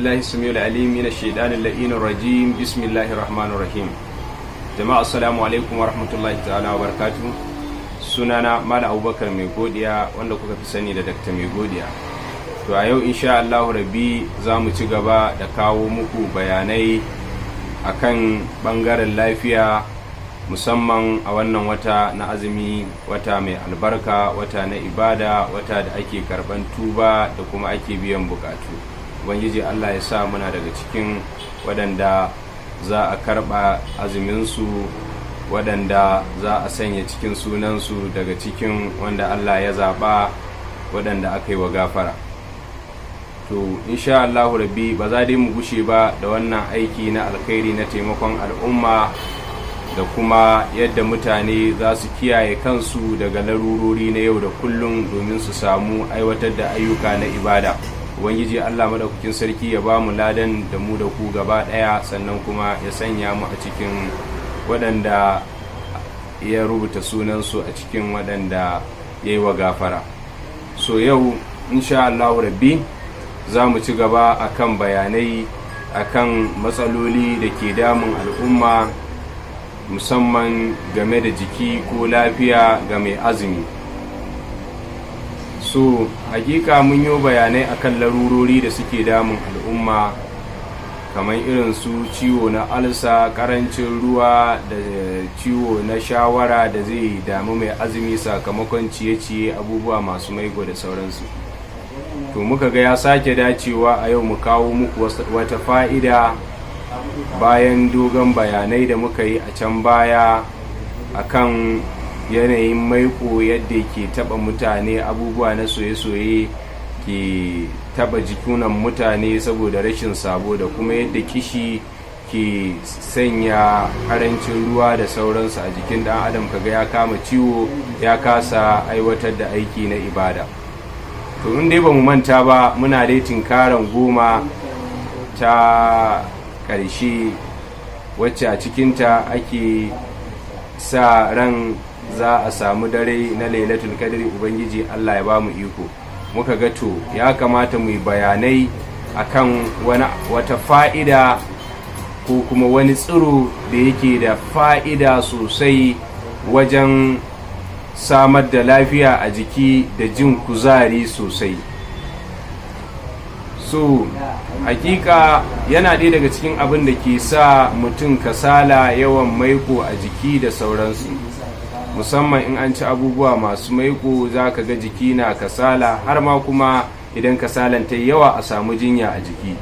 billahi samiyul alim minash shaitanir la'inir rajim. Bismillahir rahmanir rahim. Jama'a assalamu alaikum wa rahmatullahi ta'ala wa barakatuh. Sunana Malam Abubakar Mai Godiya, wanda kuka fi sani da Dr. Mai Godiya. To a yau insha Allah rabbi za mu ci gaba da kawo muku bayanai akan bangaren lafiya, musamman a wannan wata na azumi, wata mai albarka, wata na ibada, wata da ake karban tuba da kuma ake biyan bukatu. Ubangiji Allah ya sa muna daga cikin waɗanda za a karba azuminsu, waɗanda za a sanya cikin sunansu daga cikin wanda Allah ya zaɓa, waɗanda aka yi wa gafara. To insha Allah rabbi ba za dai mu gushe ba da wannan aiki na alkhairi na taimakon al'umma da kuma yadda mutane za su kiyaye kansu daga larurori na yau da kullum domin su samu aiwatar da ayyuka na ibada. Ubangiji Allah madaukakin sarki ya ba mu ladan da mu da ku gaba daya, sannan kuma ya sanya mu a cikin waɗanda ya rubuta sunansu a cikin waɗanda ya yi wa gafara. So yau insha Allah rabbi za mu ci gaba akan bayanai akan matsaloli da ke damun al'umma, musamman game da jiki ko lafiya ga mai azumi. So hakika mun yi bayanai akan larurori da suke damun al'umma, kamar irin su ciwo na alsa, karancin ruwa, da ciwo na shawara da zai damu mai azumi sakamakon ciye-ciye abubuwa masu maigo da sauransu. To muka ga ya sake dacewa a yau mu kawo muku wata fa'ida bayan dogon bayanai da muka yi a can baya akan yanayin maiko yadda ke taba mutane, abubuwa na soye-soye ke taba jikunan mutane saboda rashin sabo, da kuma yadda kishi ke sanya karancin ruwa da sauransu a jikin dan adam, kaga ya kama ciwo, ya kasa aiwatar da aiki na ibada. To in dai ba mu manta ba, muna dai tinkaran goma ta ƙarshe wacce a cikinta ake sa ran za a samu dare na lailatul qadri. Ubangiji Allah ya ba mu iko. Muka ga to ya kamata mu yi bayanai akan wata fa'ida ko kuma wani tsiro da yake da fa'ida sosai wajen samar da lafiya a jiki da jin kuzari sosai. So hakika yana ɗaya daga cikin abin da ke sa mutum kasala, yawan maiko a jiki da sauransu, musamman in an ci abubuwa masu maiko za ka ga jiki na kasala, har ma kuma idan kasalan ta yawa a samu jinya a jiki.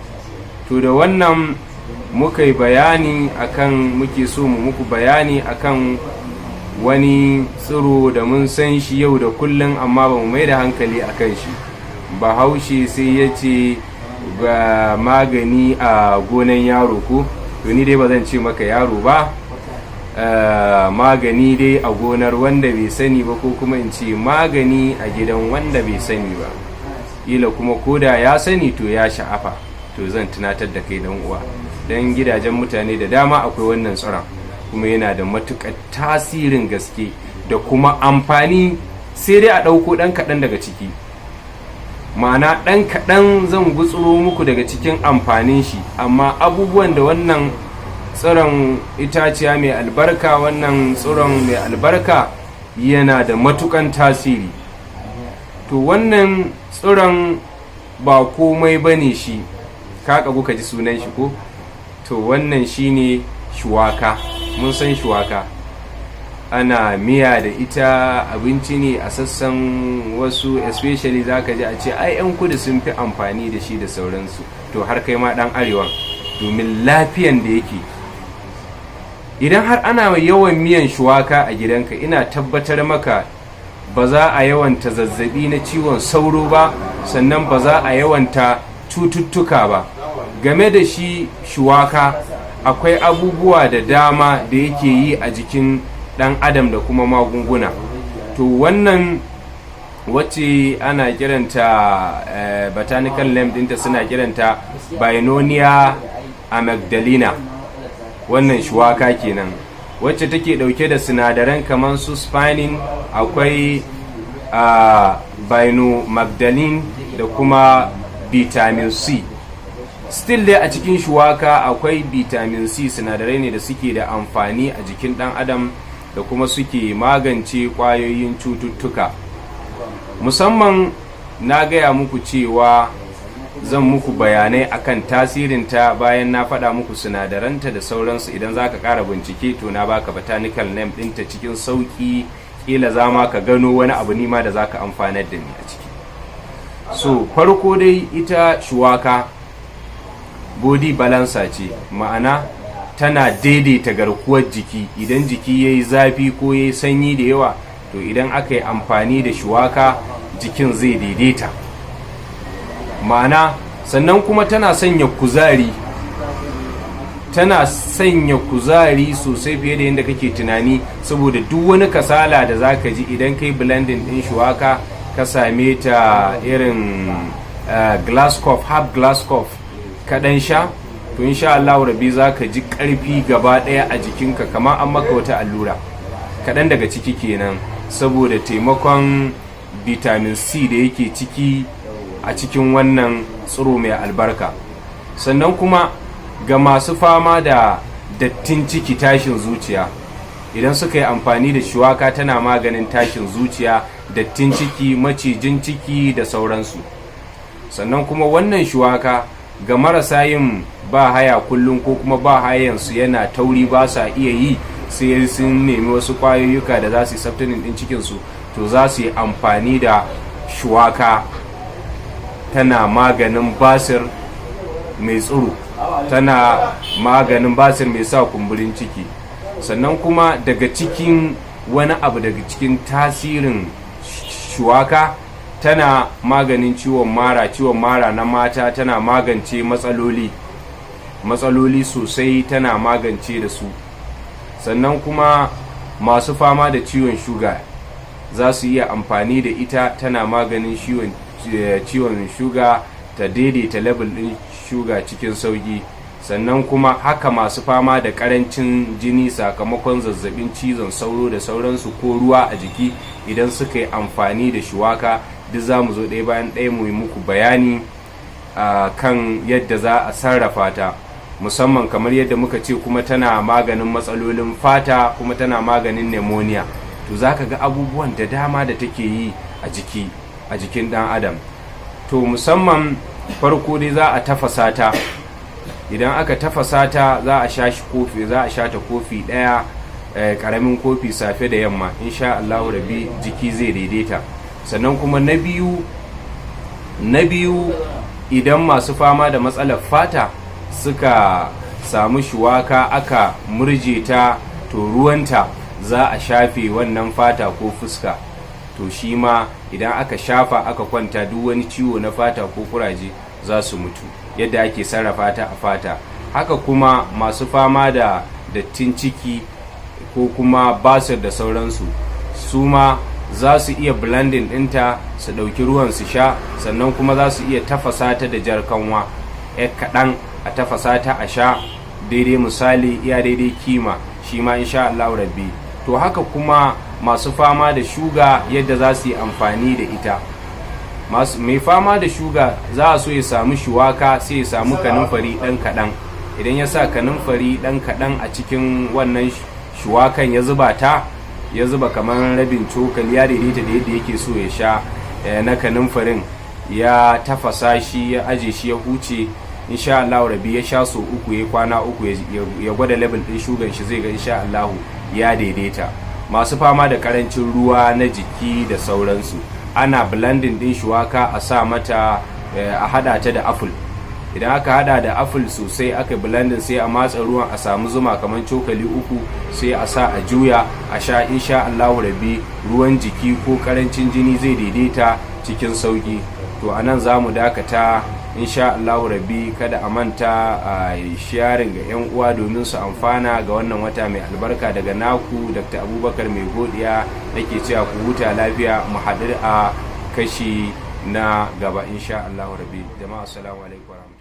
To da wannan muka yi bayani akan, muke so mu muku bayani akan wani tsiro da mun san shi yau da kullum amma ba mu mai da hankali a kan shi. Bahaushe sai ya ce ga magani a gonan yaro ko, to ni dai ba zan ce maka yaro ba, magani dai a gonar wanda bai sani ba, ko kuma in ce magani a gidan wanda bai sani ba. Ila kuma koda ya sani to ya sha'afa. To zan tunatar da kai dan uwa, dan gidajen mutane da dama akwai wannan tsiron, kuma yana da matuƙar tasirin gaske da kuma amfani, sai dai a ɗauko ɗan kaɗan daga ciki. Ma'ana ɗan kaɗan zan gutsuro muku daga cikin amfanin shi, amma abubuwan da wannan tsiron itaciya mai albarka, wannan tsiron mai albarka yana da matuƙan tasiri. To wannan tsiron ba komai bane shi, ka ƙagu ka ji sunan shi ko? To wannan shine shuwaka. Mun san shuwaka ana miya da ita, abinci ne a sassan wasu, especially za ka ji a ce ai 'yan kudu sun fi amfani da shi da sauransu. To har kai ma ɗan arewa, domin lafiyan da yake, idan har ana yawan miyan shuwaka a gidanka, ina tabbatar maka ba za a yawanta zazzabi na ciwon sauro ba, sannan ba za a yawanta cututtuka ba. Game da shi shuwaka akwai abubuwa da dama da yake yi a jikin ɗan adam da kuma magunguna. To wannan wacce ana kiranta botanical name dinta suna kiranta Binonia amygdalina, wannan shuwaka kenan, wacce take dauke da sinadaran kamar su spinin, akwai binomagdalin da kuma vitamin C. still dai a cikin shuwaka akwai vitamin C, sinadarai ne da suke da amfani a jikin ɗan adam da kuma suke magance ƙwayoyin cututtuka. Musamman na gaya muku cewa zan muku bayanai akan tasirinta bayan na faɗa muku sinadaranta da sauransu. Idan za ka ƙara bincike to na baka botanical name ɗinta cikin sauƙi, ƙila za ma ka gano wani abu nima da za ka amfanar da ni a ciki. So farko dai ita shuwaka body balancer ce, ma'ana tana daidaita garkuwar jiki. Idan jiki ya yi zafi ko ya yi sanyi da yawa, to idan aka yi amfani da shuwaka jikin zai daidaita. Ma'ana sannan kuma tana sanya kuzari, tana sanya kuzari sosai fiye da yadda kake tunani, saboda duk wani kasala da za ka ji idan kai blending ɗin shuwaka ka same ta irin glass cup, half glass cup kaɗan sha, to insha Allah rabi za ka ji ƙarfi gaba ɗaya a jikinka kamar an maka wata allura. Kaɗan daga ciki kenan, saboda taimakon vitamin C da yake ciki a cikin wannan tsiro mai albarka. Sannan kuma ga masu fama da dattin ciki, tashin zuciya, idan suka yi amfani da shuwaka tana maganin tashin zuciya, dattin ciki, macijin ciki da sauransu. Sannan kuma wannan shuwaka ga marasa yin ba haya kullum ko kuma ba hayansu yana tauri, ba sa iya yi sai sun nemi wasu kwayoyuka da za su yi saftanin din cikinsu, to za su yi amfani da shuwaka. Tana maganin basir mai tsiro, tana maganin basir mai sa kumburin ciki. Sannan kuma daga cikin wani abu daga cikin tasirin shuwaka, tana maganin ciwon mara na mata, tana magance matsaloli sosai, tana magance da su. Sannan kuma masu fama da ciwon shuga za su iya amfani da ita, tana maganin ciwon shuga, ta daidaita level ɗin shuga cikin sauki. Sannan kuma haka masu fama da ƙarancin jini sakamakon zazzabin cizon sauro da sauransu ko ruwa a jiki, idan suka yi amfani da shuwaka, duk za mu zo ɗaya bayan ɗaya mu yi muku bayani kan yadda za a sarrafa ta. Musamman kamar yadda muka ce, kuma tana maganin matsalolin fata, kuma tana maganin pneumonia. To za ka ga abubuwan da dama da take yi a jikin ɗan adam. To musamman farko dai za a tafasa ta. Idan aka tafasa ta za a sha ta kofi ɗaya, ƙaramin kofi safe da yamma, insha Allah rabi jiki zai daidaita. Sannan kuma na biyu idan masu fama da matsalar fata suka samu shuwaka aka murje ta, to ruwanta za a shafe wannan fata ko fuska. To shi ma idan aka shafa aka kwanta, duk wani ciwo na fata ko kuraje za su mutu. Yadda ake sarrafa ta a fata. Haka kuma masu fama da dattin ciki ko kuma basir da sauransu, su ma za su iya blending ɗinta su ɗauki ruwan su sha. Sannan kuma za su iya tafasa ta da jar kanwa kaɗan, a tafasa ta a sha daidai misali, iya daidai kima, shi ma insha Allah rabbi. To haka kuma masu fama da shuga, yadda za su yi amfani da ita. Mai fama da shuga za a so ya samu shuwaka, sai ya samu kanunfari ɗan kaɗan. Idan ya sa kanunfari ɗan kaɗan a cikin wannan shuwakan, ya zuba kamar rabin cokali, ya daidaita da yadda yake so ya sha na kanunfarin, ya tafasa shi, ya aje shi ya huce, insha Allah rabi ya sha so uku, ya kwana uku, ya gwada level ɗin shugan shi, zai ga insha Allah ya daidaita. Masu fama da karancin ruwa na jiki da sauransu, ana blending din shuwaka, a sa mata a hada ta da apple. Idan aka hada da apple sosai, aka blending, sai a matsa ruwan, a samu zuma kamar cokali uku, sai a sa a juya a sha, insha Allah rabi ruwan jiki ko karancin jini zai daidaita cikin sauki. To anan za mu dakata, insha Allah rabbi. Kada a manta a sharing ga 'yan uwa domin su amfana ga wannan wata mai albarka. Daga naku Dr. Abubakar Mai Godiya nake cewa ku huta lafiya, mu haɗu a kashi na gaba insha Allah rabbi. Jama'a assalamu alaikum.